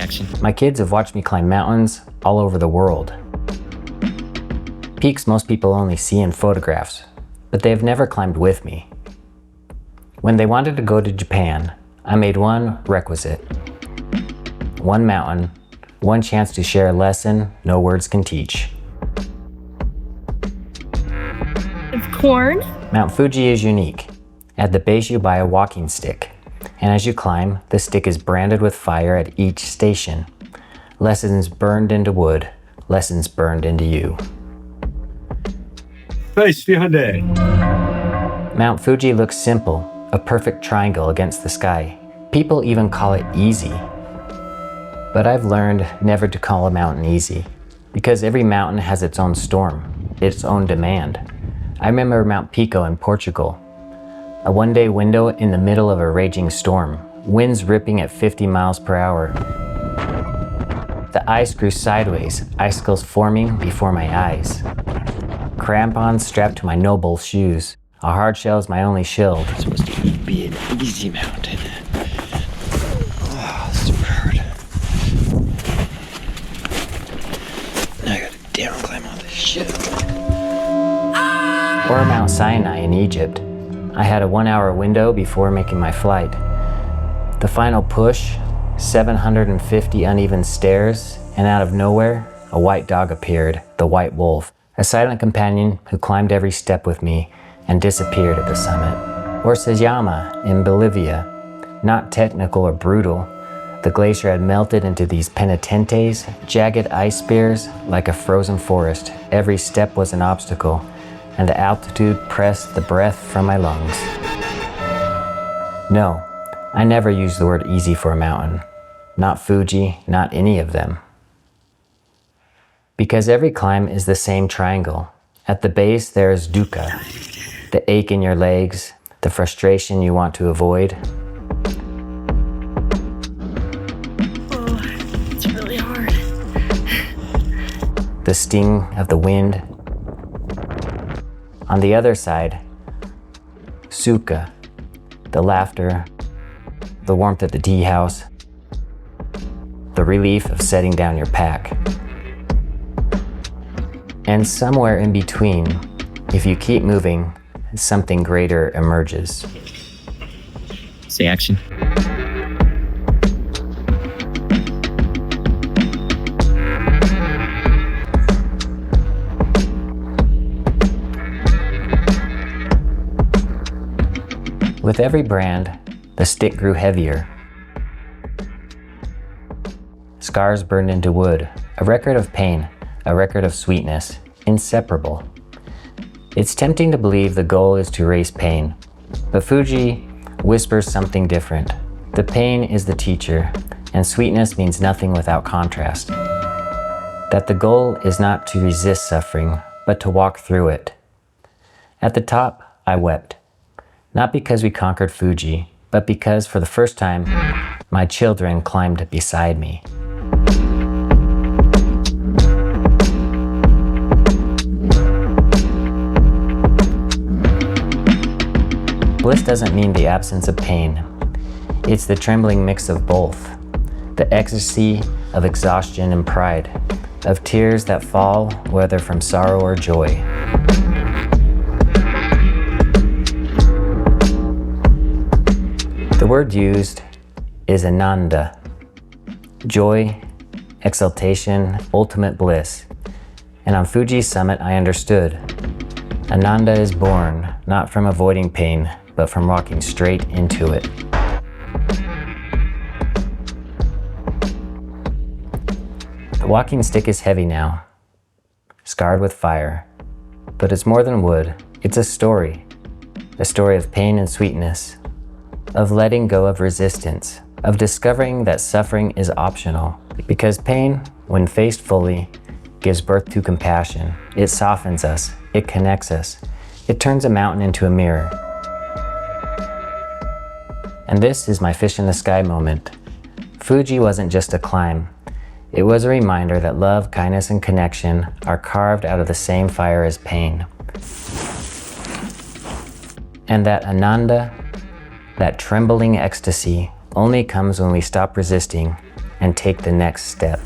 action. My kids have watched me climb mountains all over the world. Peaks most people only see in photographs, but they have never climbed with me. When they wanted to go to Japan, I made one requisite. One mountain, one chance to share a lesson no words can teach. Of corn? Mount Fuji is unique. At the base you buy a walking stick, and as you climb, the stick is branded with fire at each station. Lessons burned into wood, lessons burned into you. Nice, Hyundai. Mount Fuji looks simple, a perfect triangle against the sky. People even call it easy. But I've learned never to call a mountain easy, because every mountain has its own storm, its own demand. I remember Mount Pico in Portugal. A one-day window in the middle of a raging storm, winds ripping at 50 miles per hour. The ice grew sideways, icicles forming before my eyes. Crampons strapped to my noble shoes. A hard shell is my only shield. It's supposed to be an easy mountain. Oh, super hard. Now I gotta down climb all this shit. Or Mount Sinai in Egypt. I had a 1-hour window before making my flight. The final push, 750 uneven stairs, and out of nowhere, a white dog appeared, the white wolf, a silent companion who climbed every step with me and disappeared at the summit. Or Sejama in Bolivia. Not technical or brutal, the glacier had melted into these penitentes, jagged ice spears like a frozen forest. Every step was an obstacle, and the altitude pressed the breath from my lungs. No, I never use the word easy for a mountain. Not Fuji, not any of them. Because every climb is the same triangle. At the base there is dukkha, the ache in your legs, the frustration you want to avoid. Oh, it's really hard. The sting of the wind. On the other side, sukha, the laughter, the warmth at the tea house, the relief of setting down your pack. And somewhere in between, if you keep moving, something greater emerges. Say action. With every brand, the stick grew heavier. Scars burned into wood, a record of pain, a record of sweetness, inseparable. It's tempting to believe the goal is to erase pain, but Fuji whispers something different. The pain is the teacher, and sweetness means nothing without contrast. That the goal is not to resist suffering, but to walk through it. At the top, I wept. Not because we conquered Fuji, but because for the first time, my children climbed beside me. Bliss doesn't mean the absence of pain. It's the trembling mix of both. The ecstasy of exhaustion and pride, of tears that fall, whether from sorrow or joy. The word used is Ananda, joy, exaltation, ultimate bliss. And on Fuji's summit, I understood. Ananda is born not from avoiding pain, but from walking straight into it. The walking stick is heavy now, scarred with fire, but it's more than wood. It's a story of pain and sweetness, of letting go of resistance, of discovering that suffering is optional. Because pain, when faced fully, gives birth to compassion. It softens us, it connects us, it turns a mountain into a mirror. And this is my fish in the sky moment. Fuji wasn't just a climb. It was a reminder that love, kindness, and connection are carved out of the same fire as pain. And that Ananda, that trembling ecstasy, only comes when we stop resisting and take the next step.